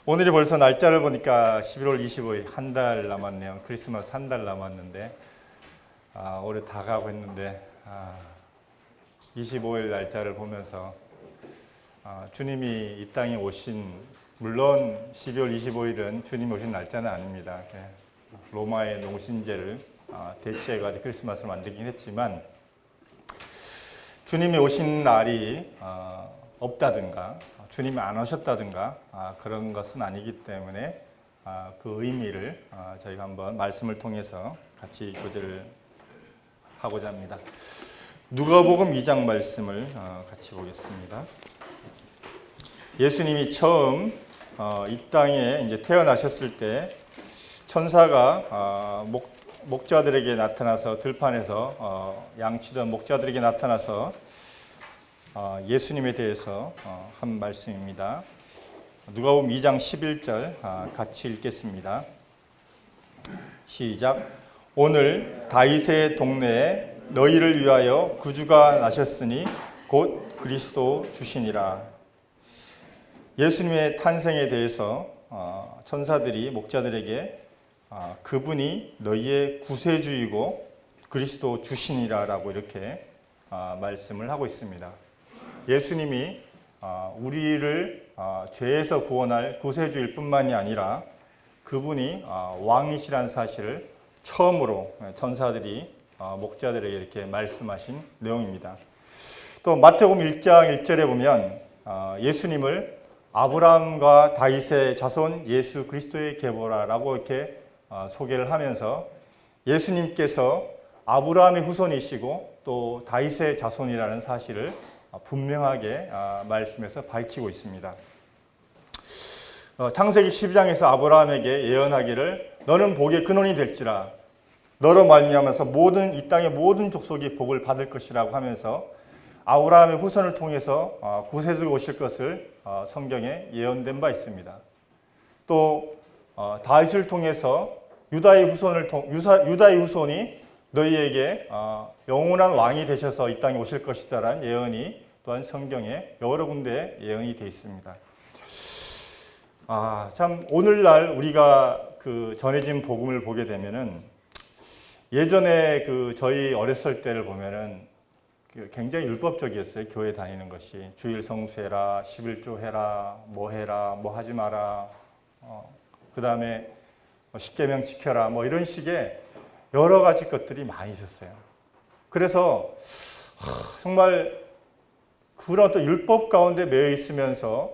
오늘이 벌써 날짜를 보니까 11월 25일 한 달 남았네요. 크리스마스 한 달 남았는데 올해 다 가고 했는데 25일 날짜를 보면서 주님이 이 땅에 오신, 물론 12월 25일은 주님이 오신 날짜는 아닙니다. 로마의 농신제를 대체해가지고 크리스마스를 만들긴 했지만 주님이 오신 날이 없다든가 주님이 안 오셨다든가 그런 것은 아니기 때문에 그 의미를 저희가 한번 말씀을 통해서 같이 교제를 하고자 합니다. 누가복음 2장 말씀을 같이 보겠습니다. 예수님이 처음 이 땅에 이제 태어나셨을 때 천사가 목자들에게 나타나서 들판에서 양치던 목자들에게 나타나서 예수님에 대해서 한 말씀입니다. 누가복음 2장 11절 같이 읽겠습니다. 시작. 오늘 다윗의 동네에 너희를 위하여 구주가 나셨으니 곧 그리스도 주시니라. 예수님의 탄생에 대해서 천사들이 목자들에게 그분이 너희의 구세주이고 그리스도 주시니라라고 이렇게 말씀을 하고 있습니다. 예수님이 우리를 죄에서 구원할 구세주일 뿐만이 아니라 그분이 왕이시라는 사실을 처음으로 천사들이 목자들에게 이렇게 말씀하신 내용입니다. 또 마태복음 1장 1절에 보면 예수님을 아브라함과 다윗의 자손 예수 그리스도의 계보라라고 이렇게 소개를 하면서 예수님께서 아브라함의 후손이시고 또 다윗의 자손이라는 사실을 분명하게 말씀에서 밝히고 있습니다. 창세기 12장에서 아브라함에게 예언하기를 너는 복의 근원이 될지라 너로 말미암아서 이 땅의 모든 족속이 복을 받을 것이라고 하면서 아브라함의 후손을 통해서 구세주가 오실 것을 성경에 예언된 바 있습니다. 또 다윗을 통해서 유다의 후손이 너희에게 영원한 왕이 되셔서 이 땅에 오실 것이다라는 예언이 또한 성경에 여러 군데 예언이 되어 있습니다. 참 오늘날 우리가 그 전해진 복음을 보게 되면은 예전에 그 저희 어렸을 때를 보면은 굉장히 율법적이었어요. 교회 다니는 것이 주일 성수해라, 11조 해라, 뭐 해라, 뭐 하지 마라, 그 다음에 십계명 지켜라, 뭐 이런 식의 여러 가지 것들이 많이 있었어요. 그래서 정말 그런 어떤 율법 가운데 매여 있으면서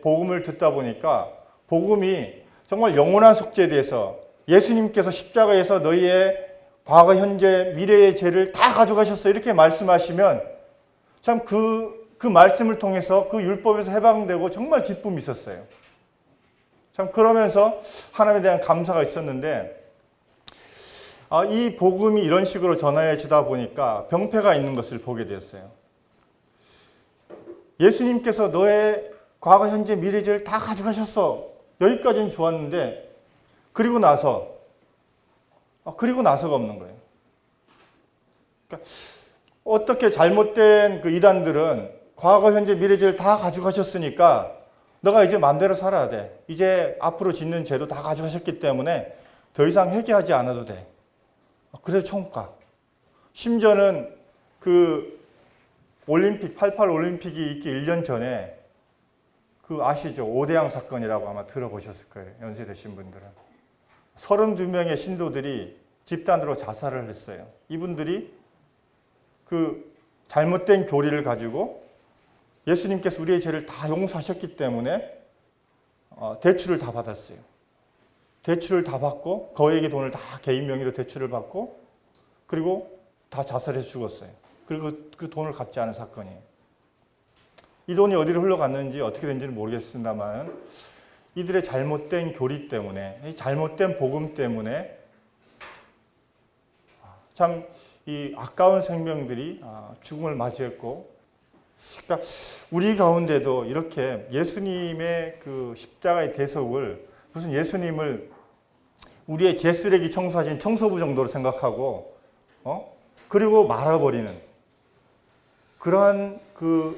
복음을 듣다 보니까 복음이 정말 영원한 속죄에 대해서 예수님께서 십자가에서 너희의 과거, 현재, 미래의 죄를 다 가져가셨어요. 이렇게 말씀하시면 참 그 말씀을 통해서 그 율법에서 해방되고 정말 기쁨이 있었어요. 참 그러면서 하나님에 대한 감사가 있었는데 이 복음이 이런 식으로 전해지다 보니까 병폐가 있는 것을 보게 되었어요. 예수님께서 너의 과거, 현재, 미래 죄를 다 가져가셨어. 여기까지는 좋았는데 그리고 나서가 없는 거예요. 그러니까 어떻게 잘못된 그 이단들은 과거, 현재, 미래 죄를 다 가져가셨으니까 너가 이제 마음대로 살아야 돼. 이제 앞으로 짓는 죄도 다 가져가셨기 때문에 더 이상 회개하지 않아도 돼. 그래서 천국 가. 심지어는 그 올림픽, 88 올림픽이 있기 1년 전에 그 아시죠? 오대양 사건이라고 아마 들어보셨을 거예요. 연세 되신 분들은. 32명의 신도들이 집단으로 자살을 했어요. 이분들이 그 잘못된 교리를 가지고 예수님께서 우리의 죄를 다 용서하셨기 때문에 대출을 다 받았어요. 대출을 다 받고 거액의 돈을 다 개인 명의로 대출을 받고 그리고 다 자살해서 죽었어요. 그리고 그 돈을 갚지 않은 사건이에요. 이 돈이 어디로 흘러갔는지 어떻게 된지는 모르겠습니다만 이들의 잘못된 교리 때문에 잘못된 복음 때문에 참 이 아까운 생명들이 죽음을 맞이했고 그러니까 우리 가운데도 이렇게 예수님의 그 십자가의 대속을 무슨 예수님을 우리의 죄 쓰레기 청소하신 청소부 정도로 생각하고 그리고 말아버리는 그러한 그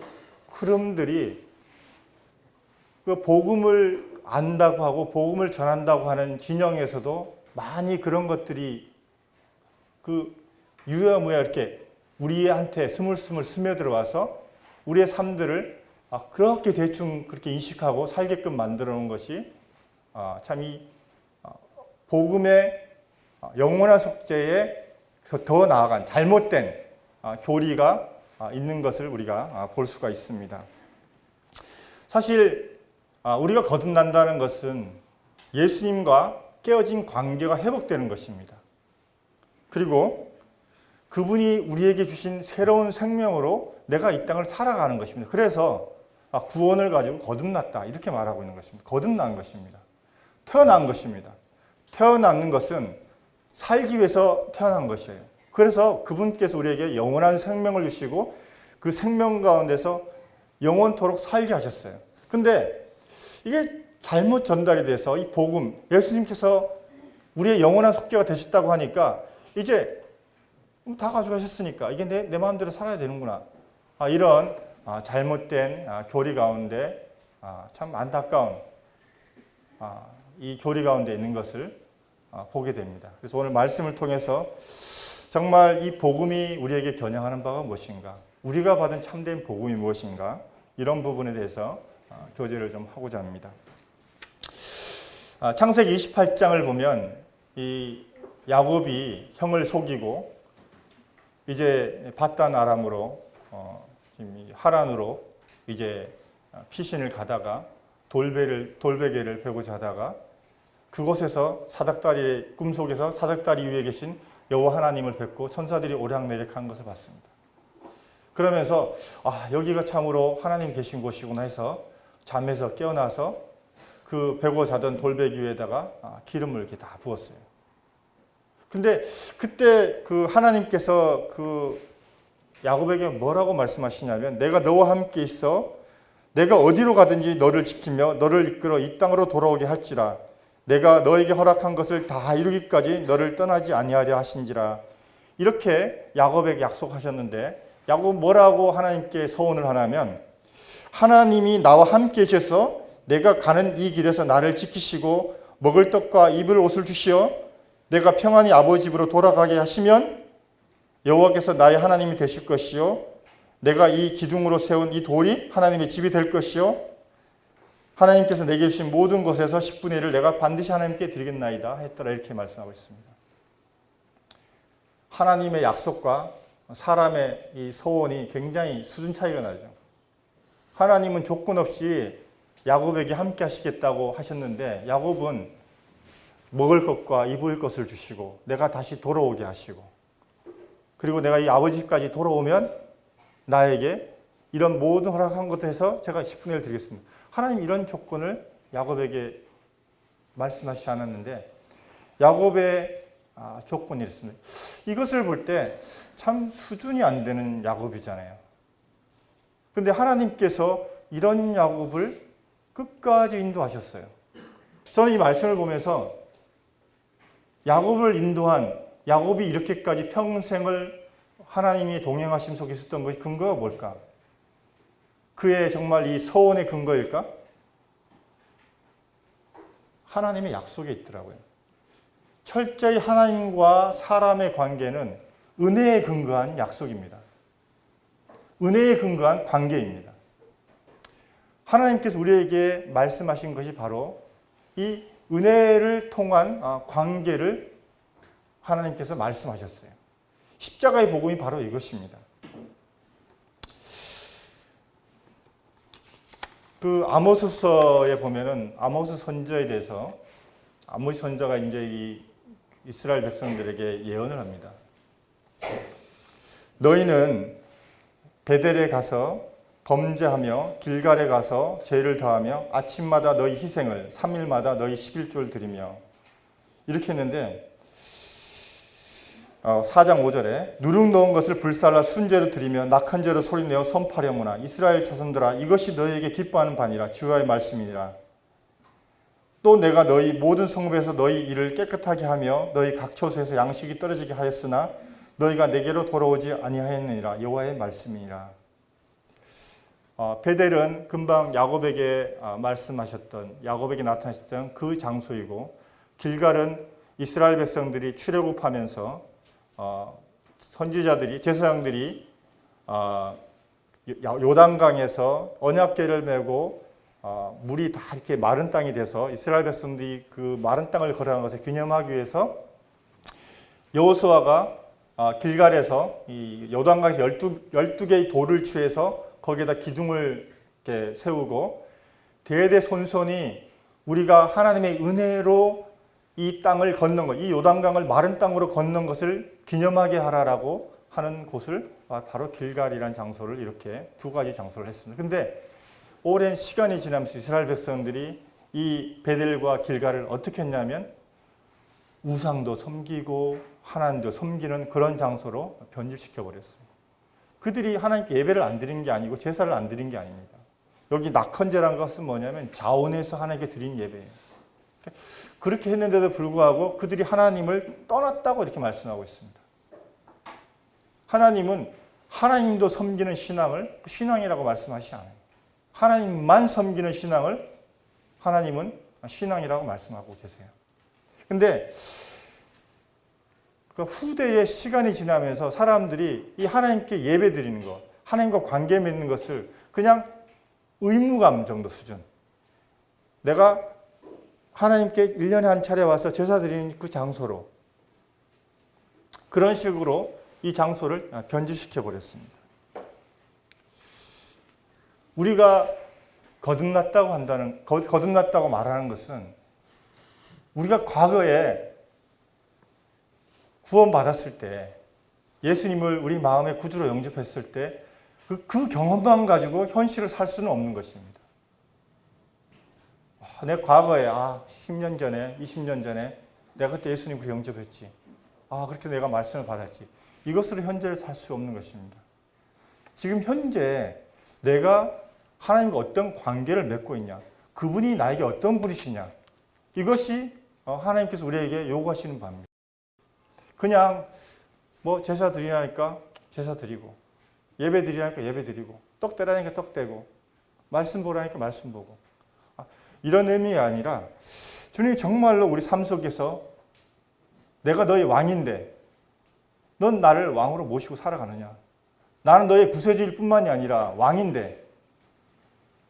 흐름들이 그 복음을 안다고 하고 복음을 전한다고 하는 진영에서도 많이 그런 것들이 그 유야무야 이렇게 우리한테 스물스물 스며들어와서 우리의 삶들을 그렇게 대충 그렇게 인식하고 살게끔 만들어 놓은 것이 참 이 복음의 영원한 속죄에 더 나아간 잘못된 교리가 있는 것을 우리가 볼 수가 있습니다. 사실 우리가 거듭난다는 것은 예수님과 깨어진 관계가 회복되는 것입니다. 그리고 그분이 우리에게 주신 새로운 생명으로 내가 이 땅을 살아가는 것입니다. 그래서 구원을 가지고 거듭났다 이렇게 말하고 있는 것입니다. 거듭난 것입니다. 태어난 것입니다. 태어나는 것은 살기 위해서 태어난 것이에요. 그래서 그분께서 우리에게 영원한 생명을 주시고 그 생명 가운데서 영원토록 살게 하셨어요. 근데 이게 잘못 전달이 돼서 이 복음, 예수님께서 우리의 영원한 속죄가 되셨다고 하니까 이제 다 가져가셨으니까 이게 내 마음대로 살아야 되는구나. 이런 잘못된 교리 가운데 참 안타까운 이 교리 가운데 있는 것을 보게 됩니다. 그래서 오늘 말씀을 통해서 정말 이 복음이 우리에게 겨냥하는 바가 무엇인가, 우리가 받은 참된 복음이 무엇인가, 이런 부분에 대해서 교제를 좀 하고자 합니다. 창세기 28장을 보면 이 야곱이 형을 속이고 이제 밧단 아람으로 하란으로 이제 피신을 가다가 돌베개를 베고자 하다가 그곳에서 사닥다리의 꿈속에서 사닥다리 위에 계신 여호와 하나님을 뵙고 천사들이 오락내락한 것을 봤습니다. 그러면서 여기가 참으로 하나님 계신 곳이구나 해서 잠에서 깨어나서 그 베고 자던 돌베개 위에다가 기름을 이렇게 다 부었어요. 근데 그때 그 하나님께서 그 야곱에게 뭐라고 말씀하시냐면, 내가 너와 함께 있어 내가 어디로 가든지 너를 지키며 너를 이끌어 이 땅으로 돌아오게 할지라. 내가 너에게 허락한 것을 다 이루기까지 너를 떠나지 아니하려 하신지라. 이렇게 야곱에게 약속하셨는데, 야곱은 뭐라고 하나님께 서원을 하냐면, 하나님이 나와 함께 계셔서 내가 가는 이 길에서 나를 지키시고 먹을 떡과 입을 옷을 주시어 내가 평안히 아버지 집으로 돌아가게 하시면 여호와께서 나의 하나님이 되실 것이요 내가 이 기둥으로 세운 이 돌이 하나님의 집이 될 것이요 하나님께서 내게 주신 모든 것에서 10분의 1을 내가 반드시 하나님께 드리겠나이다 했더라. 이렇게 말씀하고 있습니다. 하나님의 약속과 사람의 이 소원이 굉장히 수준 차이가 나죠. 하나님은 조건 없이 야곱에게 함께 하시겠다고 하셨는데, 야곱은 먹을 것과 입을 것을 주시고 내가 다시 돌아오게 하시고, 그리고 내가 이 아버지 집까지 돌아오면 나에게 이런 모든 허락한 것에 해서 제가 10분의 1 드리겠습니다. 하나님 이런 조건을 야곱에게 말씀하시지 않았는데, 야곱의 조건이 있습니다. 이것을 볼 때 참 수준이 안 되는 야곱이잖아요. 근데 하나님께서 이런 야곱을 끝까지 인도하셨어요. 저는 이 말씀을 보면서 야곱을 인도한, 야곱이 이렇게까지 평생을 하나님이 동행하심 속에 있었던 것이 근거가 뭘까? 그의 정말 이 서원의 근거일까? 하나님의 약속에 있더라고요. 철저히 하나님과 사람의 관계는 은혜에 근거한 약속입니다. 은혜에 근거한 관계입니다. 하나님께서 우리에게 말씀하신 것이 바로 이 은혜를 통한 관계를 하나님께서 말씀하셨어요. 십자가의 복음이 바로 이것입니다. 그 아모스서에 보면은 아모스 선지자에 대해서, 아모스 선지자가 이제 이 이스라엘 백성들에게 예언을 합니다. 너희는 베델에 가서 범죄하며 길갈에 가서 죄를 다하며 아침마다 너희 희생을 3일마다 너희 11조를 드리며, 이렇게 했는데 4장 5절에 누룩 넣은 것을 불살라 순죄로 드리며 낙한 죄로 소리내어 선포하려무나 이스라엘 자손들아 이것이 너희에게 기뻐하는 바니라 주의 말씀이니라. 또 내가 너희 모든 성읍에서 너희 일을 깨끗하게 하며 너희 각 처소에서 양식이 떨어지게 하였으나 너희가 내게로 돌아오지 아니하였느니라. 여호와의 말씀이니라. 베델은 금방 야곱에게 야곱에게 나타나셨던 그 장소이고, 길갈은 이스라엘 백성들이 출애굽하면서 선지자들이, 제사장들이 요단강에서 언약궤를 메고 물이 다 이렇게 마른 땅이 돼서 이스라엘 백성들이 그 마른 땅을 걸어간 것을 기념하기 위해서 여호수아가 길갈에서 이 요단강에서 12개의 돌을 취해서 거기에다 기둥을 이렇게 세우고, 대대손손이 우리가 하나님의 은혜로 이 땅을 건넌 것, 이 요단강을 마른 땅으로 건넌 것을 기념하게 하라라고 하는 곳을 바로 길갈이라는 장소를, 이렇게 두 가지 장소를 했습니다. 근데 오랜 시간이 지나면서 이스라엘 백성들이 이 베델과 길갈을 어떻게 했냐면 우상도 섬기고 하나님도 섬기는 그런 장소로 변질시켜 버렸어요. 그들이 하나님께 예배를 안 드린 게 아니고 제사를 안 드린 게 아닙니다. 여기 낙헌제라는 것은 뭐냐면 자원해서 하나님께 드린 예배예요. 그렇게 했는데도 불구하고 그들이 하나님을 떠났다고 이렇게 말씀하고 있습니다. 하나님은 하나님도 섬기는 신앙을 신앙이라고 말씀하시지 않아요. 하나님만 섬기는 신앙을 하나님은 신앙이라고 말씀하고 계세요. 근데 그 후대의 시간이 지나면서 사람들이 이 하나님께 예배 드리는 것, 하나님과 관계 맺는 것을 그냥 의무감 정도 수준. 내가 하나님께 1년에 한 차례 와서 제사 드리는 그 장소로, 그런 식으로 이 장소를 변질시켜 버렸습니다. 우리가 거듭났다고 말하는 것은 우리가 과거에 구원받았을 때, 예수님을 우리 마음의 구주로 영접했을 때 그 경험만 가지고 현실을 살 수는 없는 것입니다. 내 과거에 10년 전에, 20년 전에 내가 그때 예수님을 영접했지. 그렇게 내가 말씀을 받았지. 이것으로 현재를 살 수 없는 것입니다. 지금 현재 내가 하나님과 어떤 관계를 맺고 있냐, 그분이 나에게 어떤 분이시냐, 이것이 하나님께서 우리에게 요구하시는 바입니다. 그냥 제사 드리라니까 제사 드리고, 예배 드리라니까 예배 드리고, 떡 떼라니까 떡 떼고, 말씀 보라니까 말씀 보고, 이런 의미가 아니라 주님이 정말로 우리 삶 속에서 내가 너의 왕인데 넌 나를 왕으로 모시고 살아가느냐, 나는 너의 구세주일 뿐만이 아니라 왕인데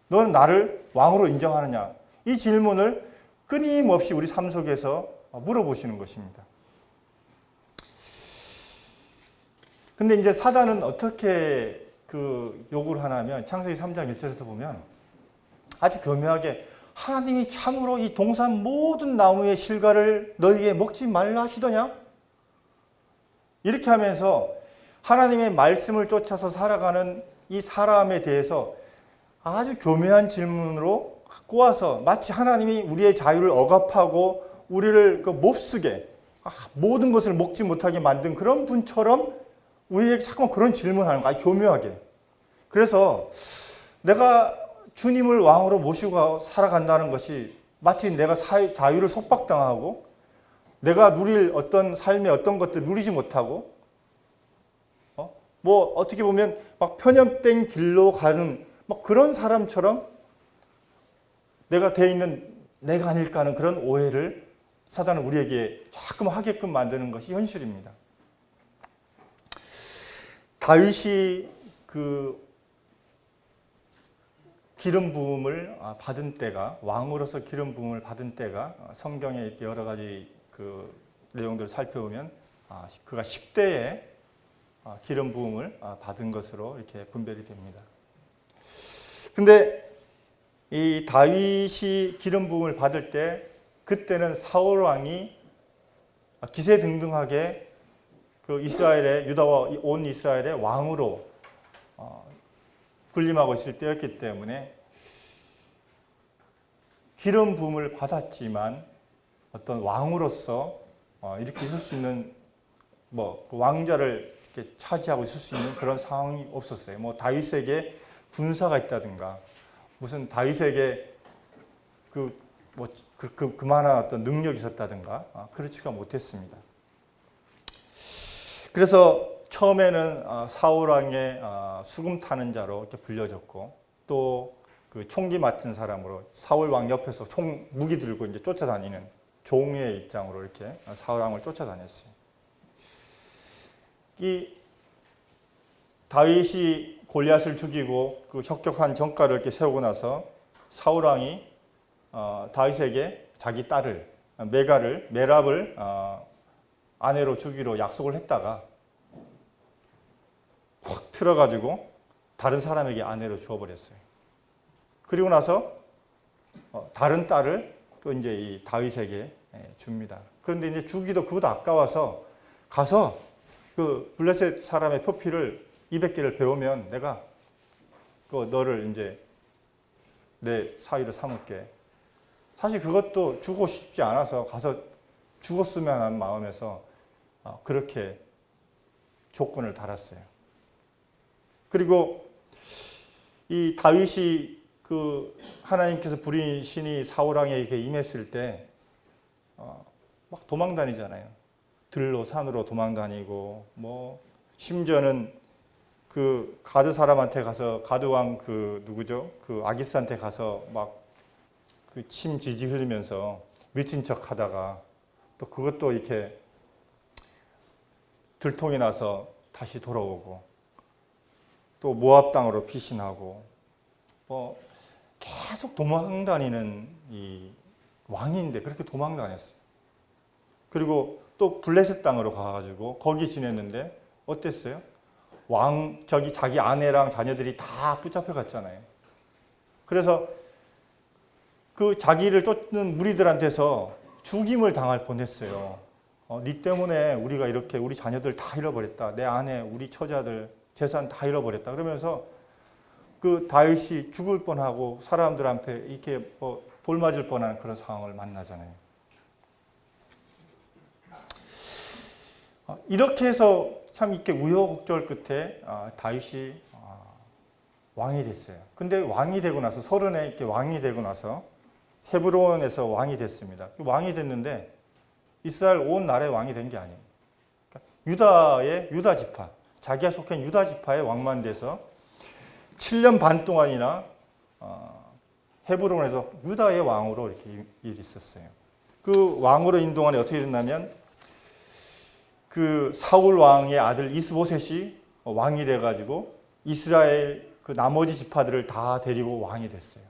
너는 나를 왕으로 인정하느냐, 이 질문을 끊임없이 우리 삶 속에서 물어보시는 것입니다. 근데 이제 사단은 어떻게 그 요구를 하냐면, 창세기 3장 1절에서 보면 아주 교묘하게 하나님이 참으로 이 동산 모든 나무의 실과를 너희에게 먹지 말라 하시더냐? 이렇게 하면서 하나님의 말씀을 쫓아서 살아가는 이 사람에 대해서 아주 교묘한 질문으로 꼬아서, 마치 하나님이 우리의 자유를 억압하고 우리를 몹쓰게 모든 것을 먹지 못하게 만든 그런 분처럼 우리에게 자꾸만 그런 질문하는 거야, 교묘하게. 그래서 내가 주님을 왕으로 모시고 살아간다는 것이 마치 내가 자유를 속박당하고 내가 누릴 어떤 삶의 어떤 것들 누리지 못하고, 어떻게 보면 막 편협된 길로 가는 그런 사람처럼 내가 돼 있는 내가 아닐까 하는 그런 오해를 사단은 우리에게 자꾸만 하게끔 만드는 것이 현실입니다. 다윗이 그 기름 부음을 받은 때가, 왕으로서 기름 부음을 받은 때가 성경에 이렇게 여러 가지 그 내용들을 살펴보면 그가 10대에 기름 부음을 받은 것으로 이렇게 분별이 됩니다. 근데 이 다윗이 기름 부음을 받을 때, 그때는 사울 왕이 기세등등하게 그 이스라엘의, 유다와 온 이스라엘의 왕으로 군림하고 있을 때였기 때문에 기름 부음을 받았지만 어떤 왕으로서 이렇게 있을 수 있는 그 왕자를 이렇게 차지하고 있을 수 있는 그런 상황이 없었어요. 다윗에게 군사가 있다든가, 무슨 다윗에게 그만한 어떤 능력이 있었다든가, 그렇지가 못했습니다. 그래서 처음에는 사울 왕의 수금 타는 자로 이렇게 불려졌고, 또 그 총기 맡은 사람으로 사울 왕 옆에서 무기 들고 이제 쫓아다니는 종의 입장으로 이렇게 사울 왕을 쫓아다녔어요. 이 다윗이 골리앗을 죽이고 그 혁혁한 전가를 이렇게 세우고 나서 사울 왕이 다윗에게 자기 딸을 메랍을 아내로 주기로 약속을 했다가 확 틀어가지고 다른 사람에게 아내로 주어버렸어요. 그리고 나서 다른 딸을 또 이제 이 다윗에게 줍니다. 그런데 이제 주기도 그것도 아까워서 가서 그 블레셋 사람의 표피를 200개를 배우면 내가 너를 이제 내 사위로 삼을게. 사실 그것도 주고 싶지 않아서 가서 죽었으면 하는 마음에서 그렇게 조건을 달았어요. 그리고 이 다윗이 그 하나님께서 부린 신이 사울 왕에게 임했을 때 막 도망 다니잖아요. 들로 산으로 도망 다니고 뭐 심지어는 그 가드 사람한테 가서 가드 왕 그 누구죠? 그 아기스한테 가서 막 그 침 지지 흘리면서 미친 척 하다가 또 그것도 이렇게 들통이 나서 다시 돌아오고 또 모압 땅으로 피신하고 뭐 계속 도망 다니는 이 왕인데 그렇게 도망 다녔어요. 그리고 또 블레셋 땅으로 가가지고 거기 지냈는데 어땠어요? 자기 아내랑 자녀들이 다 붙잡혀 갔잖아요. 그래서 그 자기를 쫓는 무리들한테서 죽임을 당할 뻔했어요. 네 때문에 우리가 이렇게 우리 자녀들 다 잃어버렸다. 내 아내, 우리 처자들 재산 다 잃어버렸다. 그러면서 그 다윗이 죽을 뻔하고 사람들한테 이렇게 돌 맞을 뻔한 그런 상황을 만나잖아요. 이렇게 해서 참 이렇게 우여곡절 끝에 다윗이 왕이 됐어요. 근데 왕이 되고 나서 30에 이렇게 왕이 되고 나서 헤브론에서 왕이 됐습니다. 왕이 됐는데 이스라엘 온 나라의 왕이 된 게 아니에요. 그러니까 유다 지파, 자기가 속한 유다 지파의 왕만 돼서 7년 반 동안이나 헤브론에서 유다의 왕으로 이렇게 있었어요. 그 왕으로 있는 동안에 어떻게 됐냐면 그 사울 왕의 아들 이스보셋이 왕이 돼가지고 이스라엘 그 나머지 지파들을 다 데리고 왕이 됐어요.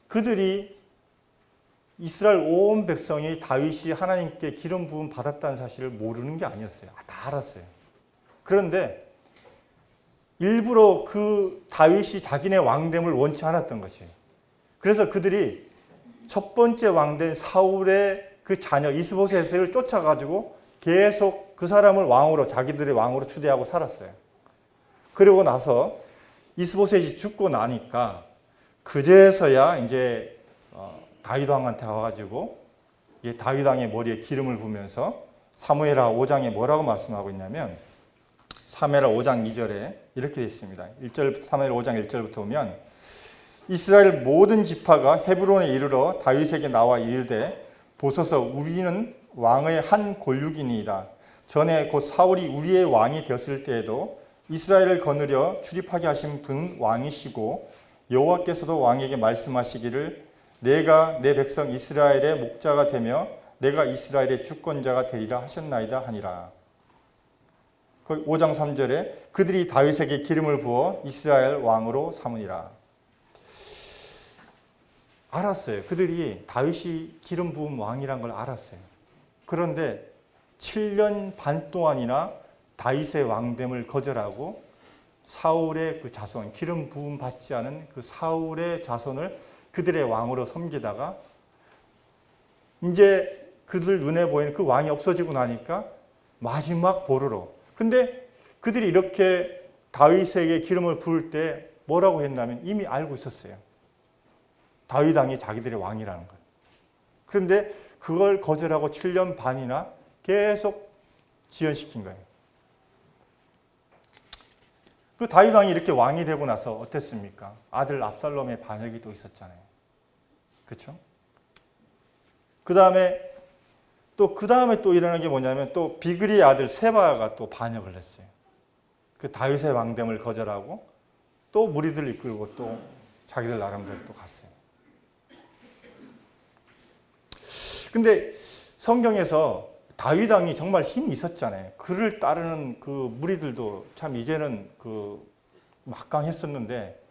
그들이 이스라엘 온 백성이 다윗이 하나님께 기름 부음 받았다는 사실을 모르는 게 아니었어요. 다 알았어요. 그런데 일부러 그 다윗이 자기네 왕됨을 원치 않았던 것이에요. 그래서 그들이 첫 번째 왕된 사울의 그 자녀 이스보셋을 쫓아가지고 계속 그 사람을 왕으로 자기들의 왕으로 추대하고 살았어요. 그리고 나서 이스보셋이 죽고 나니까 그제서야 이제 다윗 왕한테 와가지고 다윗 왕의 머리에 기름을 부으면서 사무엘하 5장에 뭐라고 말씀하고 있냐면 사무엘하 5장 2절에 이렇게 되어 있습니다. 사무엘 5장 1절부터 보면 이스라엘 모든 지파가 헤브론에 이르러 다윗에게 나와 이르되 보소서 우리는 왕의 한 골육이니이다. 전에 곧 사울이 우리의 왕이 되었을 때에도 이스라엘을 거느려 출입하게 하신 분 왕이시고 여호와께서도 왕에게 말씀하시기를 내가 내 백성 이스라엘의 목자가 되며 내가 이스라엘의 주권자가 되리라 하셨나이다 하니라. 5장 3절에 그들이 다윗에게 기름을 부어 이스라엘 왕으로 삼으니라. 알았어요. 그들이 다윗이 기름 부은 왕이란 걸 알았어요. 그런데 7년 반 동안이나 다윗의 왕됨을 거절하고 사울의 그 자손, 기름 부음 받지 않은 그 사울의 자손을 그들의 왕으로 섬기다가 이제 그들 눈에 보이는 그 왕이 없어지고 나니까 마지막 보루로. 근데 그들이 이렇게 다윗에게 기름을 부을 때 뭐라고 했냐면 이미 알고 있었어요. 다윗 왕이 자기들의 왕이라는 걸. 그런데 그걸 거절하고 7년 반이나 계속 지연시킨 거예요. 그 다윗 왕이 이렇게 왕이 되고 나서 어땠습니까? 아들 압살롬의 반역이 또 있었잖아요. 그렇죠? 그 다음에 또 일어나는 게 뭐냐면 또 비그리의 아들 세바가 또 반역을 했어요. 그 다윗의 왕됨을 거절하고 또 무리들 이끌고 또 자기들 나름대로 또 갔어요. 근데 성경에서 다윗 왕이 정말 힘이 있었잖아요. 그를 따르는 그 무리들도 참 이제는 그 막강했었는데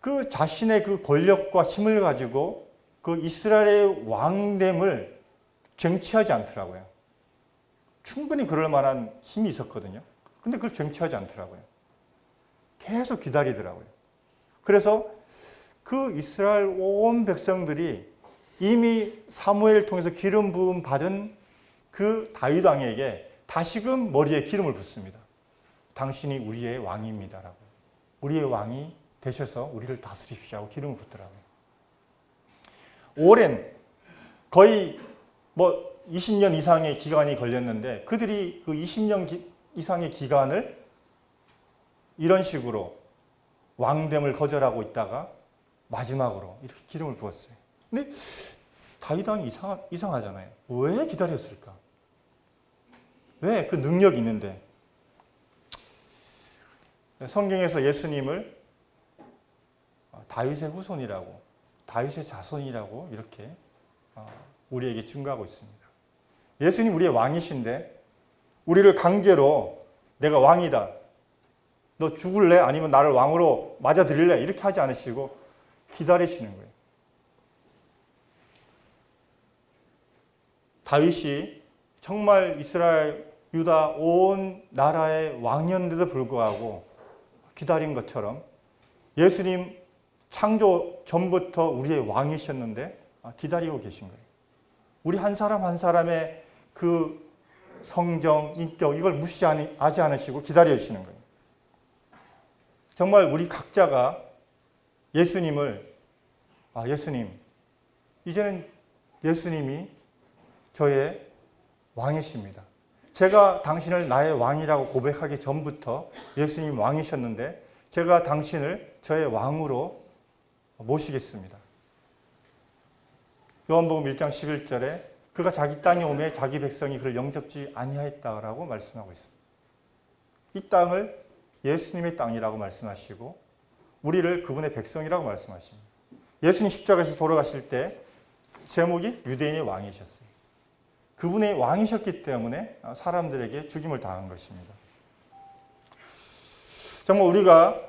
그 자신의 그 권력과 힘을 가지고 그 이스라엘의 왕됨을 쟁취하지 않더라고요. 충분히 그럴 만한 힘이 있었거든요. 근데 그걸 쟁취하지 않더라고요. 계속 기다리더라고요. 그래서 그 이스라엘 온 백성들이 이미 사무엘을 통해서 기름 부음 받은 그 다윗 왕에게 다시금 머리에 기름을 붓습니다. 당신이 우리의 왕입니다라고. 우리의 왕이 되셔서 우리를 다스리십시오 하고 기름을 붓더라고요. 오랜 거의 20년 이상의 기간이 걸렸는데 그들이 그 20년 이상의 기간을 이런 식으로 왕됨을 거절하고 있다가 마지막으로 이렇게 기름을 부었어요. 근데 다윗 왕이 이상하잖아요. 왜 기다렸을까? 왜? 그 능력이 있는데. 성경에서 예수님을 다윗의 후손이라고, 다윗의 자손이라고 이렇게 우리에게 증거하고 있습니다. 예수님 우리의 왕이신데 우리를 강제로 내가 왕이다. 너 죽을래? 아니면 나를 왕으로 맞아들일래? 이렇게 하지 않으시고 기다리시는 거예요. 다윗이 정말 이스라엘, 유다 온 나라의 왕이었는데도 불구하고 기다린 것처럼 예수님 창조 전부터 우리의 왕이셨는데 기다리고 계신 거예요. 우리 한 사람 한 사람의 그 성정, 인격 이걸 무시하지 않으시고 기다려주시는 거예요. 정말 우리 각자가 예수님을 예수님, 이제는 예수님이 저의 왕이십니다. 제가 당신을 나의 왕이라고 고백하기 전부터 예수님 왕이셨는데 제가 당신을 저의 왕으로 모시겠습니다. 요한복음 1장 11절에 그가 자기 땅에 오매 자기 백성이 그를 영접지 아니하였다라고 말씀하고 있습니다. 이 땅을 예수님의 땅이라고 말씀하시고 우리를 그분의 백성이라고 말씀하십니다. 예수님 십자가에서 돌아가실 때 제목이 유대인의 왕이셨어요. 그분의 왕이셨기 때문에 사람들에게 죽임을 당한 것입니다. 정말 우리가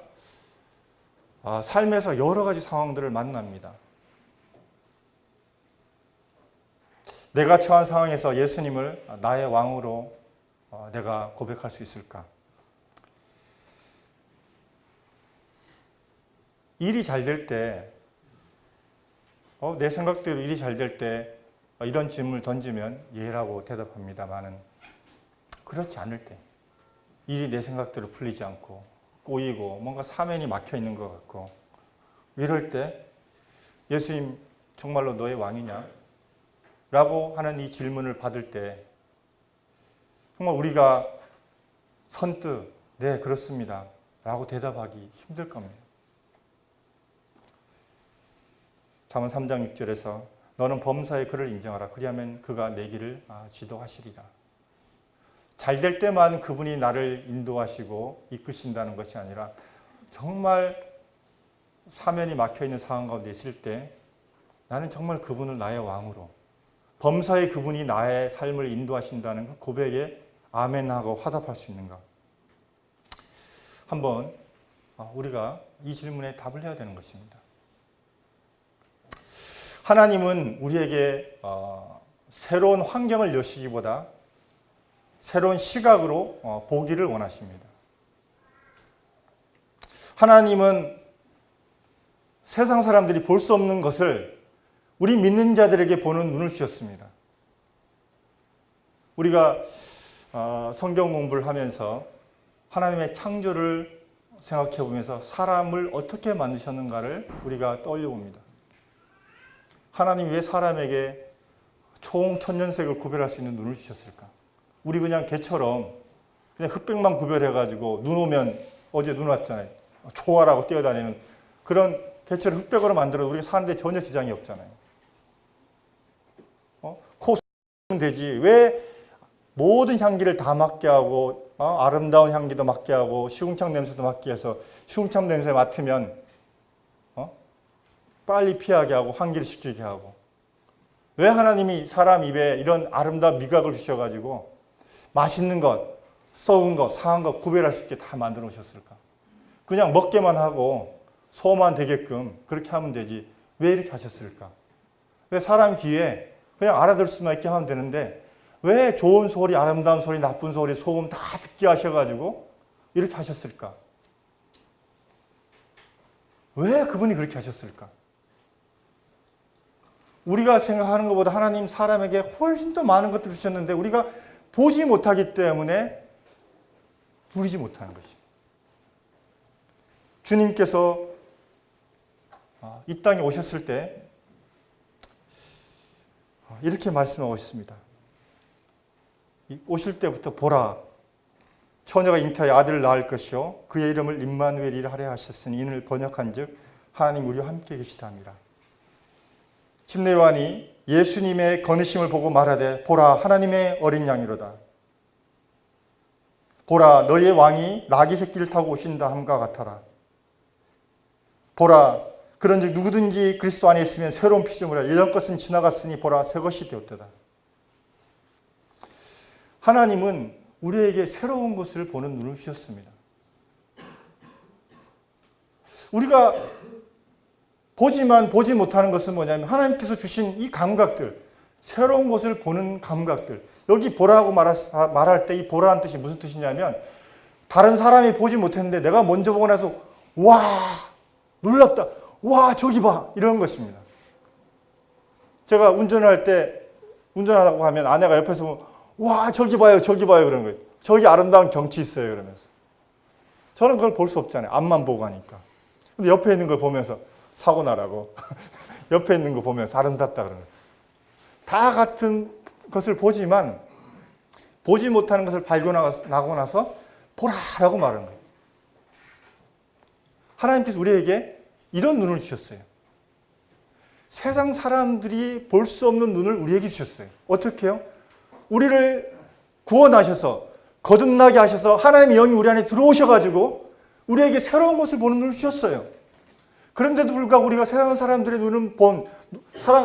삶에서 여러 가지 상황들을 만납니다. 내가 처한 상황에서 예수님을 나의 왕으로 내가 고백할 수 있을까? 일이 잘 될 때, 내 생각대로 일이 잘 될 때 이런 질문을 던지면 예라고 대답합니다만은 그렇지 않을 때, 일이 내 생각대로 풀리지 않고 꼬이고 뭔가 사면이 막혀 있는 것 같고 이럴 때 예수님 정말로 너의 왕이냐? 라고 하는 이 질문을 받을 때 정말 우리가 선뜻 네 그렇습니다 라고 대답하기 힘들 겁니다. 잠언 3장 6절에서 너는 범사의 그를 인정하라. 그리하면 그가 내 길을 지도하시리라. 잘 될 때만 그분이 나를 인도하시고 이끄신다는 것이 아니라 정말 사면이 막혀있는 상황 가운데 있을 때 나는 정말 그분을 나의 왕으로 범사의 그분이 나의 삶을 인도하신다는 그 고백에 아멘하고 화답할 수 있는가? 한번 우리가 이 질문에 답을 해야 되는 것입니다. 하나님은 우리에게 새로운 환경을 여시기보다 새로운 시각으로 보기를 원하십니다. 하나님은 세상 사람들이 볼 수 없는 것을 우리 믿는 자들에게 보는 눈을 주셨습니다. 우리가 성경 공부를 하면서 하나님의 창조를 생각해 보면서 사람을 어떻게 만드셨는가를 우리가 떠올려 봅니다. 하나님이 왜 사람에게 총천년색을 구별할 수 있는 눈을 주셨을까? 우리 그냥 개처럼 그냥 흑백만 구별해가지고 눈 오면 어제 눈 왔잖아요. 초월하고 뛰어다니는 그런 개처를 흑백으로 만들어도 우리가 사는데 전혀 지장이 없잖아요. 코 쏘면 되지. 왜 모든 향기를 다 맡게 하고 아름다운 향기도 맡게 하고 시궁창 냄새도 맡게 해서 흉참 냄새 맡으면 빨리 피하게 하고 환기시키게 하고. 왜 하나님이 사람 입에 이런 아름다운 미각을 주셔가지고 맛있는 것, 썩은 것, 상한 것 구별할 수 있게 다 만들어 놓으셨을까? 그냥 먹게만 하고 소화만 되게끔 그렇게 하면 되지. 왜 이렇게 하셨을까? 왜 사람 귀에 그냥 알아들 수만 있게 하면 되는데 왜 좋은 소리, 아름다운 소리, 나쁜 소리, 소음 다 듣게 하셔가지고 이렇게 하셨을까? 왜 그분이 그렇게 하셨을까? 우리가 생각하는 것보다 하나님 사람에게 훨씬 더 많은 것들을 주셨는데 우리가 보지 못하기 때문에 누리지 못하는 것입니다. 주님께서 이 땅에 오셨을 때 이렇게 말씀하고 있습니다. 오실 때부터 보라, 처녀가 잉태하여 아들을 낳을 것이요 그의 이름을 임마누엘이라 하려 하셨으니 이는 번역한즉 하나님 우리와 함께 계시다니라. 침례 요한이 예수님의 거느심을 보고 말하되 보라 하나님의 어린 양이로다. 보라 너희의 왕이 나귀 새끼를 타고 오신다 함과 같아라. 보라 그런즉 누구든지 그리스도 안에 있으면 새로운 피조물이라 예전 것은 지나갔으니 보라 새 것이 되었도다. 하나님은 우리에게 새로운 것을 보는 눈을 주셨습니다. 우리가 보지만 보지 못하는 것은 뭐냐면 하나님께서 주신 이 감각들, 새로운 것을 보는 감각들. 여기 보라고 말할 때 이 보라는 뜻이 무슨 뜻이냐면 다른 사람이 보지 못했는데 내가 먼저 보고 나서 와 놀랍다. 와 저기 봐 이런 것입니다. 제가 운전할 때 운전하고 하면 아내가 옆에서 보면 와 저기 봐요 저기 봐요 그러는 거예요. 저기 아름다운 경치 있어요 그러면서. 저는 그걸 볼 수 없잖아요. 앞만 보고 하니까. 근데 옆에 있는 걸 보면서 사고 나라고 옆에 있는 거 보면서 아름답다 그러는 거예요. 다 같은 것을 보지만 보지 못하는 것을 발견하고 나서 보라라고 말하는 거예요. 하나님께서 우리에게 이런 눈을 주셨어요. 세상 사람들이 볼 수 없는 눈을 우리에게 주셨어요. 어떻게 해요? 우리를 구원하셔서 거듭나게 하셔서 하나님의 영이 우리 안에 들어오셔가지고 우리에게 새로운 것을 보는 눈을 주셨어요. 그런데도 불구하고 우리가 세상 사람들의 눈을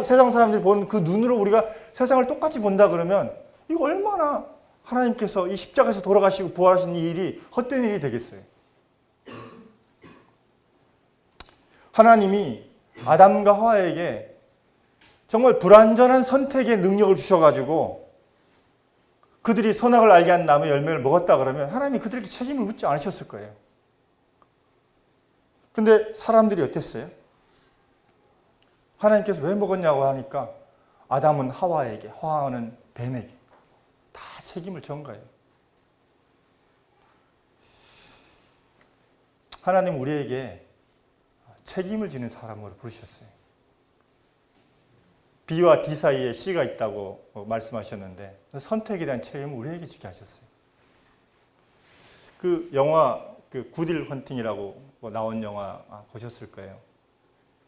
세상 사람들이 본 그 눈으로 우리가 세상을 똑같이 본다 그러면 이거 얼마나 하나님께서 이 십자가에서 돌아가시고 부활하신 이 일이 헛된 일이 되겠어요. 하나님이 아담과 하와에게 정말 불완전한 선택의 능력을 주셔가지고 그들이 선악을 알게 한 나무의 열매를 먹었다 그러면 하나님이 그들에게 책임을 묻지 않으셨을 거예요. 근데 사람들이 어땠어요? 하나님께서 왜 먹었냐고 하니까 아담은 하와에게, 하와는 뱀에게 다 책임을 전 거예요. 하나님 우리에게 책임을 지는 사람으로 부르셨어요. B와 D 사이에 C가 있다고 말씀하셨는데 선택에 대한 책임을 우리에게 지게 하셨어요. 그 영화 굿윌 헌팅이라고 나온 영화 보셨을 거예요.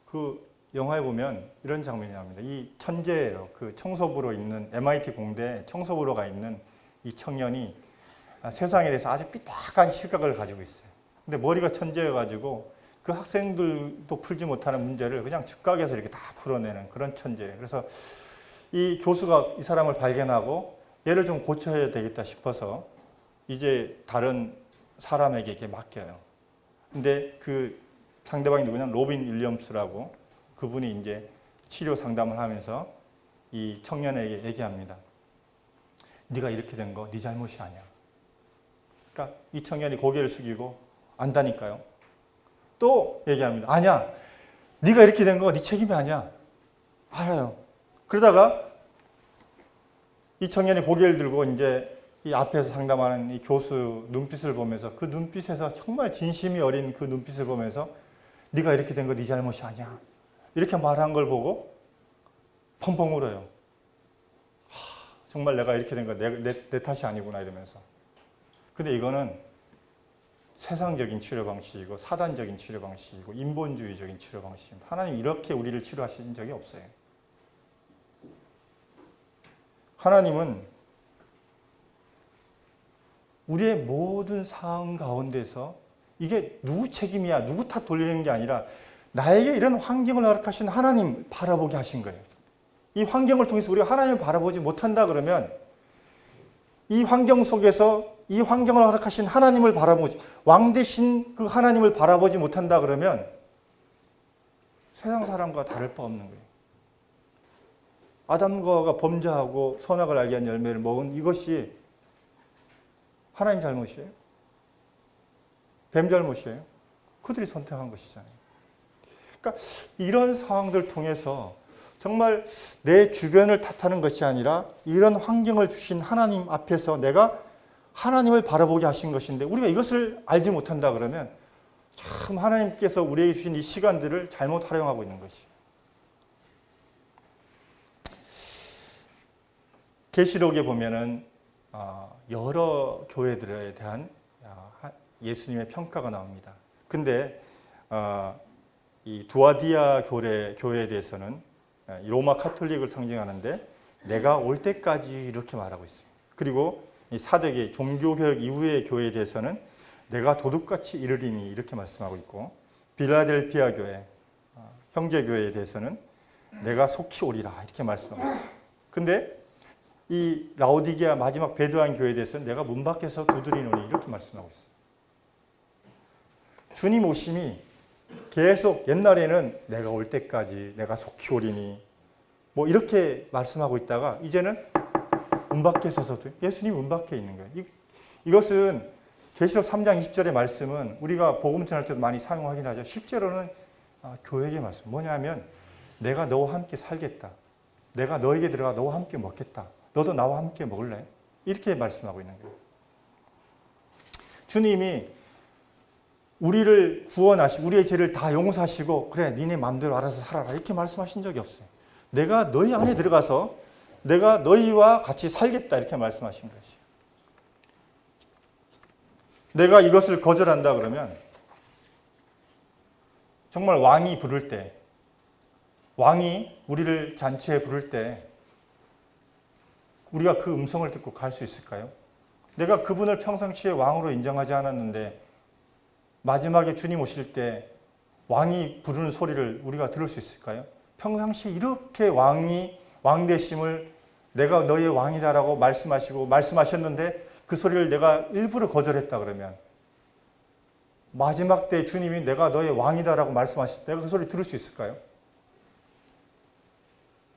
그 영화에 보면 이런 장면이 나옵니다. 이 천재예요. 그 청소부로 있는 MIT 공대 청소부로가 있는 이 청년이 세상에 대해서 아주 삐딱한 시각을 가지고 있어요. 근데 머리가 천재여가지고 그 학생들도 풀지 못하는 문제를 그냥 즉각에서 이렇게 다 풀어내는 그런 천재예요. 그래서 이 교수가 이 사람을 발견하고 얘를 좀 고쳐야 되겠다 싶어서 이제 다른 사람에게 이렇게 맡겨요. 근데 그 상대방이 누구냐? 로빈 윌리엄스라고 그분이 이제 치료 상담을 하면서 이 청년에게 얘기합니다. 네가 이렇게 된 거 네 잘못이 아니야. 그러니까 이 청년이 고개를 숙이고 안다니까요. 또 얘기합니다. 아니야. 네가 이렇게 된 거 네 책임이 아니야. 알아요. 그러다가 이 청년이 고개를 들고 이제 이 앞에서 상담하는 이 교수 눈빛을 보면서 그 눈빛에서 정말 진심이 어린 그 눈빛을 보면서 네가 이렇게 된 거 네 잘못이 아니야. 이렇게 말한 걸 보고 펑펑 울어요. 정말 내가 이렇게 된 거 내 탓이 아니구나 이러면서. 근데 이거는 세상적인 치료 방식이고 사단적인 치료 방식이고 인본주의적인 치료 방식입니다. 하나님 이렇게 우리를 치료하신 적이 없어요. 하나님은 우리의 모든 상황 가운데서 이게 누구 책임이야, 누구 탓 돌리는 게 아니라 나에게 이런 환경을 허락하신 하나님 바라보게 하신 거예요. 이 환경을 통해서 우리가 하나님을 바라보지 못한다 그러면 이 환경 속에서 이 환경을 허락하신 하나님을 바라보지, 왕 대신 그 하나님을 바라보지 못한다 그러면 세상 사람과 다를 바 없는 거예요. 아담과 하와가 범죄하고 선악을 알게 한 열매를 먹은 이것이 하나님 잘못이에요? 뱀 잘못이에요? 그들이 선택한 것이잖아요. 그러니까 이런 상황들을 통해서 정말 내 주변을 탓하는 것이 아니라 이런 환경을 주신 하나님 앞에서 내가 하나님을 바라보게 하신 것인데 우리가 이것을 알지 못한다 그러면 참 하나님께서 우리에게 주신 이 시간들을 잘못 활용하고 있는 것이에요. 계시록에 보면은 여러 교회들에 대한 예수님의 평가가 나옵니다. 근데 이 두아디아 교회에 대해서는 로마 카톨릭을 상징하는데 내가 올 때까지 이렇게 말하고 있어요. 그리고 이 사대계 종교개혁 이후의 교회에 대해서는 내가 도둑같이 이르리니 이렇게 말씀하고 있고 빌라델피아 교회 형제교회에 대해서는 내가 속히 오리라 이렇게 말씀하고 있어요. 근데 이 라오디게아 마지막 배도한 교회에 대해서는 내가 문 밖에서 두드리노니 이렇게 말씀하고 있어요. 주님 오심이 계속 옛날에는 내가 올 때까지 내가 속히 오리니 뭐 이렇게 말씀하고 있다가 이제는 문 밖에 서서도 예수님 문 밖에 있는 거예요. 이것은 계시록 3장 20절의 말씀은 우리가 복음 전할 때도 많이 사용하긴 하죠. 실제로는 교회의 말씀 뭐냐면 내가 너와 함께 살겠다. 내가 너에게 들어가 너와 함께 먹겠다. 너도 나와 함께 먹을래? 이렇게 말씀하고 있는 거예요. 주님이 우리를 구원하시고 우리의 죄를 다 용서하시고 그래 니네 마음대로 알아서 살아라 이렇게 말씀하신 적이 없어요. 내가 너희 안에 들어가서 내가 너희와 같이 살겠다 이렇게 말씀하신 것이에요. 내가 이것을 거절한다 그러면 정말 왕이 부를 때 왕이 우리를 잔치에 부를 때 우리가 그 음성을 듣고 갈 수 있을까요? 내가 그분을 평상시에 왕으로 인정하지 않았는데 마지막에 주님 오실 때 왕이 부르는 소리를 우리가 들을 수 있을까요? 평상시에 이렇게 왕 되심을 내가 너의 왕이다라고 말씀하셨는데 그 소리를 내가 일부러 거절했다 그러면 마지막 때 주님이 내가 너의 왕이다라고 말씀하실 때 내가 그 소리 들을 수 있을까요?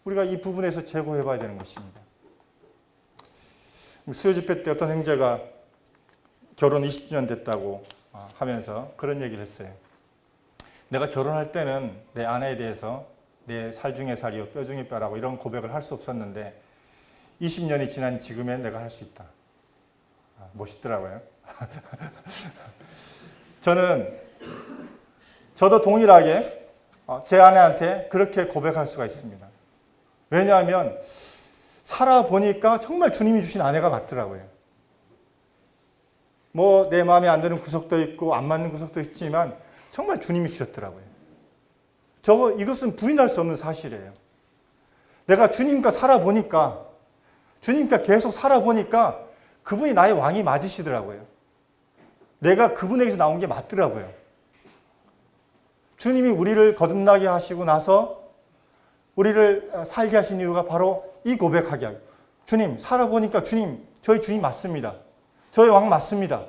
우리가 이 부분에서 재고해 봐야 되는 것입니다. 수요 집회 때 어떤 형제가 결혼 20주년 됐다고 하면서 그런 얘기를 했어요. 내가 결혼할 때는 내 아내에 대해서 내 살 중에 살이요 뼈 중에 뼈라고 이런 고백을 할 수 없었는데 20년이 지난 지금엔 내가 할 수 있다. 멋있더라고요. 저도 동일하게 제 아내한테 그렇게 고백할 수가 있습니다. 왜냐하면 살아보니까 정말 주님이 주신 아내가 맞더라고요. 뭐 내 마음에 안 드는 구석도 있고 안 맞는 구석도 있지만 정말 주님이 주셨더라고요. 이것은 부인할 수 없는 사실이에요. 내가 주님과 살아보니까 주님과 계속 살아보니까 그분이 나의 왕이 맞으시더라고요. 내가 그분에게서 나온 게 맞더라고요. 주님이 우리를 거듭나게 하시고 나서 우리를 살게 하신 이유가 바로 이 고백하게 하고 주님 살아보니까 주님 저희 주님 맞습니다. 저의 왕 맞습니다.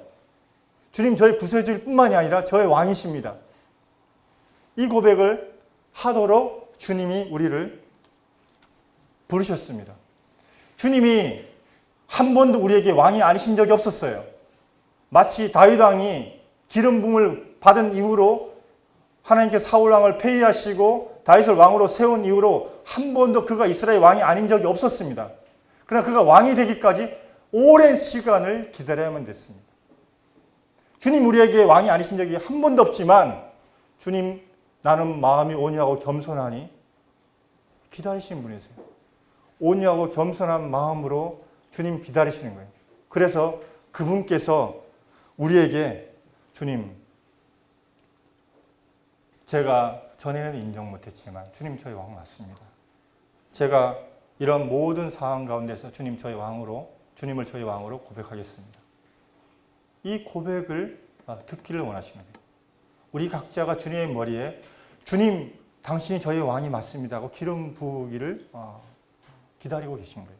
주님 저희 구세주일 뿐만이 아니라 저의 왕이십니다. 이 고백을 하도록 주님이 우리를 부르셨습니다. 주님이 한 번도 우리에게 왕이 아니신 적이 없었어요. 마치 다윗 왕이 기름 부음을 받은 이후로 하나님께서 사울 왕을 폐위하시고 다윗을 왕으로 세운 이후로 한 번도 그가 이스라엘 왕이 아닌 적이 없었습니다. 그러나 그가 왕이 되기까지 오랜 시간을 기다려야만 됐습니다. 주님 우리에게 왕이 아니신 적이 한 번도 없지만 주님 나는 마음이 온유하고 겸손하니 기다리시는 분이세요. 온유하고 겸손한 마음으로 주님 기다리시는 거예요. 그래서 그분께서 우리에게 주님 제가 전에는 인정 못했지만 주님 저희 왕 맞습니다. 제가 이런 모든 상황 가운데서 주님을 저희 왕으로 고백하겠습니다. 이 고백을 듣기를 원하시는 거예요. 우리 각자가 주님의 머리에 주님 당신이 저희 왕이 맞습니다 하고 기름 부으기를 기다리고 계신 거예요.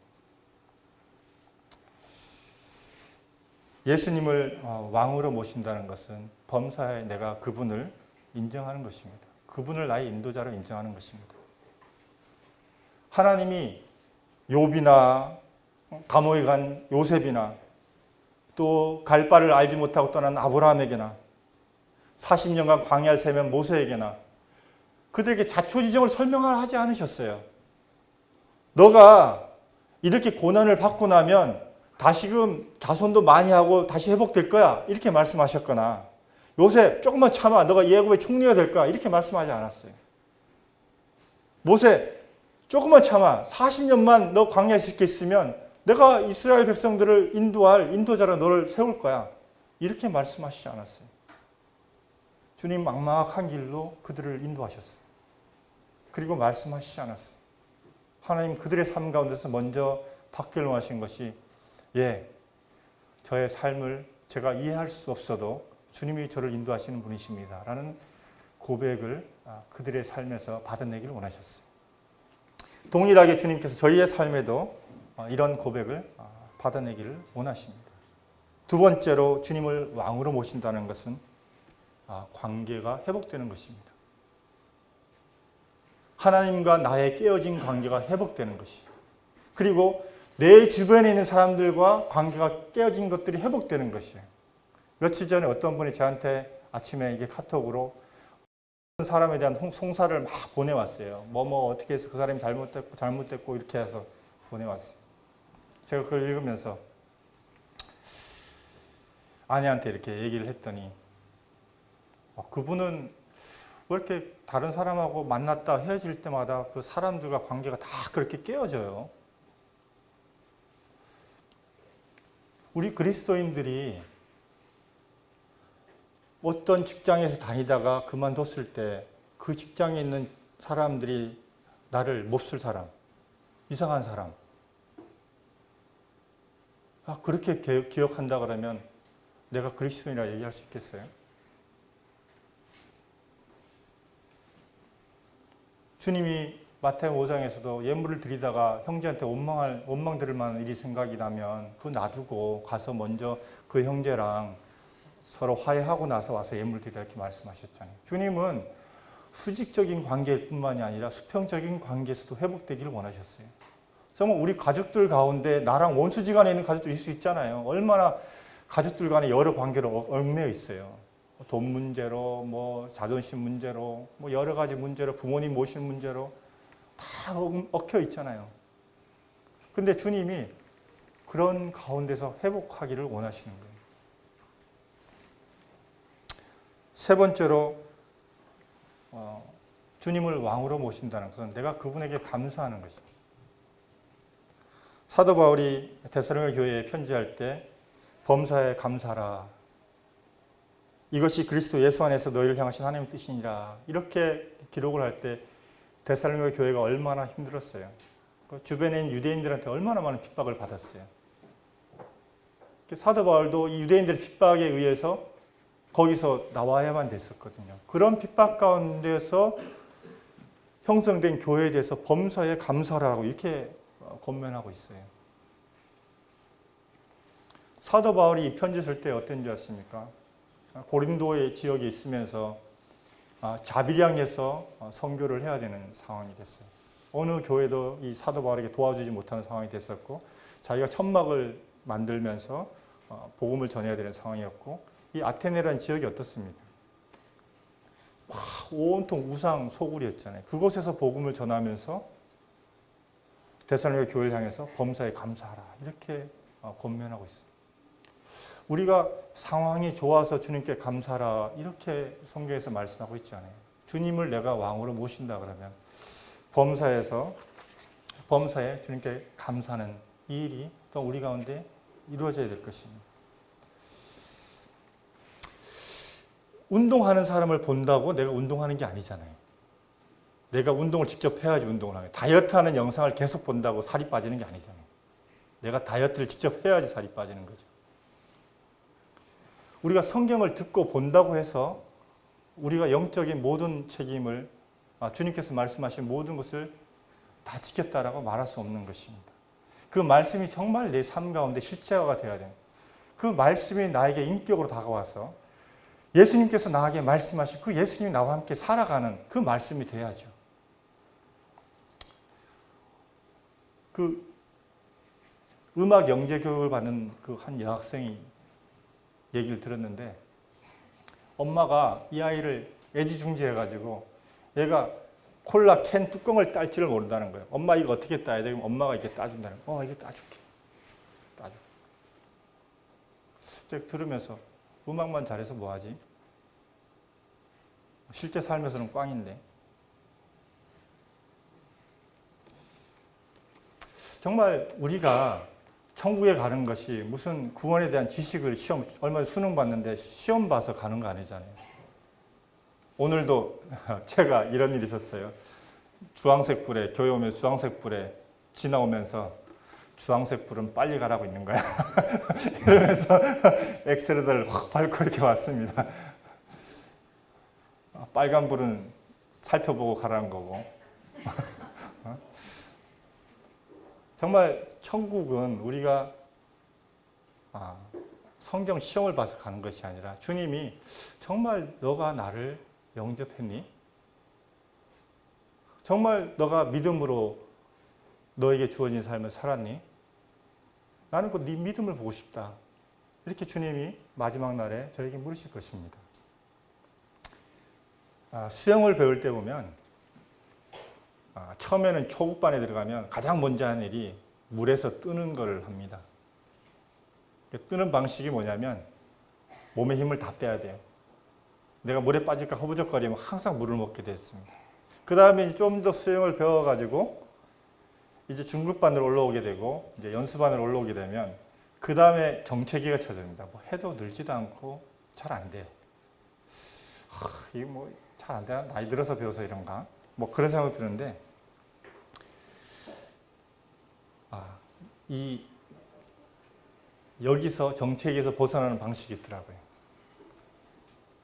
예수님을 왕으로 모신다는 것은 범사에 내가 그분을 인정하는 것입니다. 그분을 나의 인도자로 인정하는 것입니다. 하나님이 욥이나 감옥에 간 요셉이나 또 갈 바를 알지 못하고 떠난 아브라함에게나 40년간 광야를 세면 모세에게나 그들에게 자초지종을 설명하지 않으셨어요. 너가 이렇게 고난을 받고 나면 다시금 자손도 많이 하고 다시 회복될 거야 이렇게 말씀하셨거나 요셉 조금만 참아 너가 애굽의 총리가 될 거야 이렇게 말씀하지 않았어요. 모세 조금만 참아 40년만 너 광야에 있으면 내가 이스라엘 백성들을 인도할 인도자로 너를 세울 거야 이렇게 말씀하시지 않았어요. 주님 막막한 길로 그들을 인도하셨어요. 그리고 말씀하시지 않았어요. 하나님 그들의 삶 가운데서 먼저 받기를 원하신 것이 저의 삶을 제가 이해할 수 없어도 주님이 저를 인도하시는 분이십니다 라는 고백을 그들의 삶에서 받아내기를 원하셨어요. 동일하게 주님께서 저희의 삶에도 이런 고백을 받아내기를 원하십니다. 두 번째로 주님을 왕으로 모신다는 것은 관계가 회복되는 것입니다. 하나님과 나의 깨어진 관계가 회복되는 것이에요. 그리고 내 주변에 있는 사람들과 관계가 깨어진 것들이 회복되는 것이에요. 며칠 전에 어떤 분이 저한테 아침에 이게 카톡으로 사람에 대한 송사를 막 보내왔어요. 어떻게 해서 그 사람이 잘못됐고 이렇게 해서 보내왔어요. 제가 그걸 읽으면서 아내한테 이렇게 얘기를 했더니 그분은 왜 이렇게 다른 사람하고 만났다 헤어질 때마다 그 사람들과 관계가 다 그렇게 깨어져요. 우리 그리스도인들이 어떤 직장에서 다니다가 그만뒀을 때 그 직장에 있는 사람들이 나를 몹쓸 사람, 이상한 사람 그렇게 기억한다 그러면 내가 그리스도인이라 얘기할 수 있겠어요? 주님이 마태복음 5장에서도 예물을 드리다가 형제한테 원망 들을 만한 일이 생각이 나면 그거 놔두고 가서 먼저 그 형제랑 서로 화해하고 나서 와서 예물 드리라 이렇게 말씀하셨잖아요. 주님은 수직적인 관계일 뿐만이 아니라 수평적인 관계에서도 회복되기를 원하셨어요. 정말 우리 가족들 가운데 나랑 원수지간에 있는 가족도 있을 수 있잖아요. 얼마나 가족들 간에 여러 관계로 얽매여 있어요. 돈 문제로, 자존심 문제로, 여러 가지 문제로, 부모님 모시는 문제로 다 얽혀 있잖아요. 근데 주님이 그런 가운데서 회복하기를 원하시는 거예요. 세 번째로 주님을 왕으로 모신다는 것은 내가 그분에게 감사하는 것입니다. 사도 바울이 데살로니가 교회에 편지할 때 범사에 감사하라. 이것이 그리스도 예수 안에서 너희를 향하신 하나님의 뜻이니라. 이렇게 기록을 할 때 데살로니가 교회가 얼마나 힘들었어요. 주변에 있는 유대인들한테 얼마나 많은 핍박을 받았어요. 사도 바울도 이 유대인들의 핍박에 의해서 거기서 나와야만 됐었거든요. 그런 핍박 가운데서 형성된 교회에 대해서 범사에 감사하라고 이렇게 권면하고 있어요. 사도 바울이 이 편지 쓸 때 어떤 줄 아십니까? 고린도의 지역에 있으면서 자비량에서 선교를 해야 되는 상황이 됐어요. 어느 교회도 이 사도 바울에게 도와주지 못하는 상황이 됐었고 자기가 천막을 만들면서 복음을 전해야 되는 상황이었고 이 아테네라는 지역이 어떻습니까? 온통 우상 소굴이었잖아요. 그곳에서 복음을 전하면서 데살로니가 교회를 향해서 범사에 감사하라 이렇게 권면하고 있어요. 우리가 상황이 좋아서 주님께 감사하라 이렇게 성경에서 말씀하고 있지 않아요. 주님을 내가 왕으로 모신다 그러면 범사에 주님께 감사하는 이 일이 또 우리 가운데 이루어져야 될 것입니다. 운동하는 사람을 본다고 내가 운동하는 게 아니잖아요. 내가 운동을 직접 해야지 운동을 하는 거예요. 다이어트하는 영상을 계속 본다고 살이 빠지는 게 아니잖아요. 내가 다이어트를 직접 해야지 살이 빠지는 거죠. 우리가 성경을 듣고 본다고 해서 우리가 영적인 모든 책임을 주님께서 말씀하신 모든 것을 다 지켰다라고 말할 수 없는 것입니다. 그 말씀이 정말 내 삶 가운데 실제화가 되어야 됩니다. 그 말씀이 나에게 인격으로 다가와서 예수님께서 나에게 말씀하신 그 예수님이 나와 함께 살아가는 그 말씀이 돼야죠. 그 음악 영재 교육을 받는 그 한 여학생이 얘기를 들었는데 엄마가 이 아이를 애지중지해가지고 얘가 콜라 캔 뚜껑을 딸 줄을 모른다는 거예요. 엄마 이거 어떻게 따야 돼? 그럼 엄마가 이렇게 따준다는 거예요. 이거 따줄게. 따줘. 제가 들으면서 음악만 잘해서 뭐하지? 실제 삶에서는 꽝인데. 정말 우리가 천국에 가는 것이 무슨 구원에 대한 지식을 얼마 수능 봤는데 시험 봐서 가는 거 아니잖아요. 오늘도 제가 이런 일이 있었어요. 주황색 불에, 교회 오면 주황색 불에 지나오면서 주황색 불은 빨리 가라고 있는 거야. 이러면서 엑셀레터를 확 밟고 이렇게 왔습니다. 빨간 불은 살펴보고 가라는 거고. 정말 천국은 우리가 성경 시험을 봐서 가는 것이 아니라 주님이 정말 너가 나를 영접했니? 정말 너가 믿음으로 너에게 주어진 삶을 살았니? 나는 네 믿음을 보고 싶다. 이렇게 주님이 마지막 날에 저에게 물으실 것입니다. 수영을 배울 때 보면 처음에는 초급반에 들어가면 가장 먼저 하는 일이 물에서 뜨는 걸 합니다. 뜨는 방식이 뭐냐면 몸에 힘을 다 빼야 돼요. 내가 물에 빠질까 허부적거리면 항상 물을 먹게 됐습니다. 그 다음에 좀 더 수영을 배워가지고 이제 중급반으로 올라오게 되고 이제 연수반으로 올라오게 되면 그 다음에 정체기가 찾아옵니다. 뭐 해도 늘지도 않고 잘 안 돼. 이게 뭐 잘 안 되나? 나이 들어서 배워서 이런가? 뭐 그런 생각 드는데 여기서 정체기에서 벗어나는 방식이 있더라고요.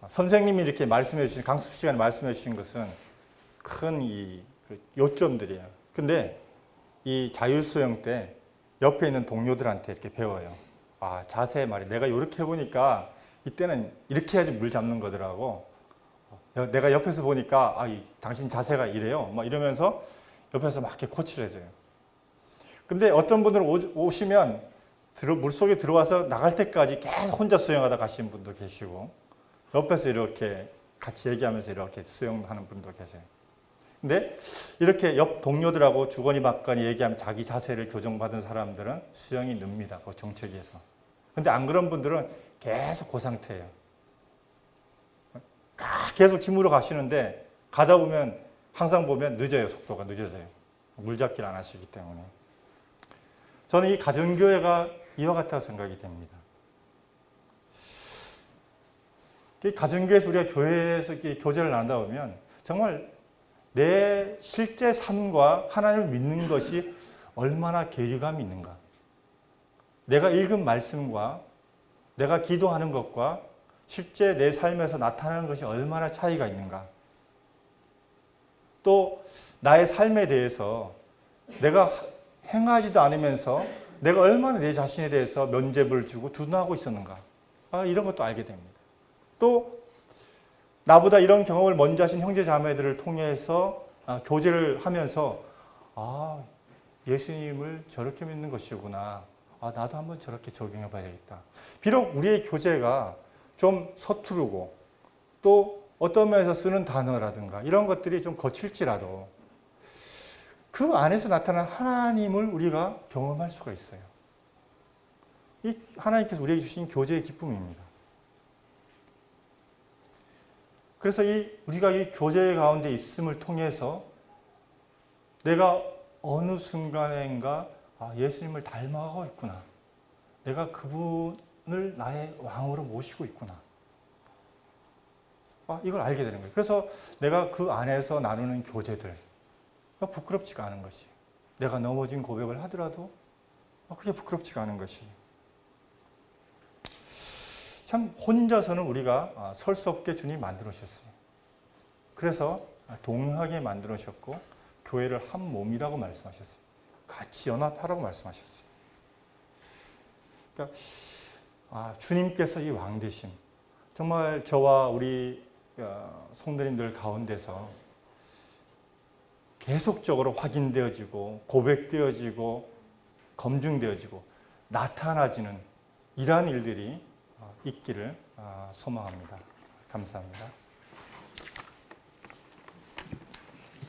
선생님이 이렇게 말씀해 주신, 강습 시간에 말씀해 주신 것은 큰 요점들이에요. 근데 이 자유수영 때 옆에 있는 동료들한테 이렇게 배워요. 자세 말이야. 내가 이렇게 해보니까 이때는 이렇게 해야지 물 잡는 거더라고. 내가 옆에서 보니까 당신 자세가 이래요. 막 이러면서 옆에서 막 이렇게 코치를 해줘요. 근데 어떤 분들은 오시면 물속에 들어와서 나갈 때까지 계속 혼자 수영하다 가시는 분도 계시고 옆에서 이렇게 같이 얘기하면서 이렇게 수영하는 분도 계세요. 근데 이렇게 옆 동료들하고 주거니 받거니 얘기하면 자기 자세를 교정받은 사람들은 수영이 늡니다. 그 정체기에서. 근데 안 그런 분들은 계속 그 상태예요. 계속 힘으로 가시는데 가다 보면 항상 보면 늦어요. 속도가 늦어져요. 물잡기를 안 하시기 때문에. 저는 이 가정교회가 이와 같다고 생각이 됩니다. 가정교회에서 우리가 교회에서 이렇게 교제를 나누다 보면 정말 내 실제 삶과 하나님을 믿는 것이 얼마나 괴리감이 있는가. 내가 읽은 말씀과 내가 기도하는 것과 실제 내 삶에서 나타나는 것이 얼마나 차이가 있는가. 또 나의 삶에 대해서 내가 행하지도 않으면서 내가 얼마나 내 자신에 대해서 면죄부를 주고 두둔하고 있었는가. 이런 것도 알게 됩니다. 또 나보다 이런 경험을 먼저 하신 형제 자매들을 통해서 교제를 하면서 예수님을 저렇게 믿는 것이구나. 나도 한번 저렇게 적용해 봐야겠다. 비록 우리의 교제가 좀 서투르고 또 어떤 면에서 쓰는 단어라든가 이런 것들이 좀 거칠지라도 그 안에서 나타난 하나님을 우리가 경험할 수가 있어요. 이 하나님께서 우리에게 주신 교제의 기쁨입니다. 그래서 우리가 이 교제 가운데 있음을 통해서 내가 어느 순간인가 예수님을 닮아가고 있구나. 내가 그분을 나의 왕으로 모시고 있구나. 이걸 알게 되는 거예요. 그래서 내가 그 안에서 나누는 교제들 부끄럽지가 않은 것이. 내가 넘어진 고백을 하더라도 그게 부끄럽지가 않은 것이. 참 혼자서는 우리가 설 수 없게 주님이 만들어주셨어요. 그래서 동행하게 만들어주셨고 교회를 한 몸이라고 말씀하셨어요. 같이 연합하라고 말씀하셨어요. 그러니까 주님께서 이 왕되심, 정말 저와 우리 성도님들 가운데서 계속적으로 확인되어지고 고백되어지고 검증되어지고 나타나지는 이러한 일들이 있기를 소망합니다. 감사합니다.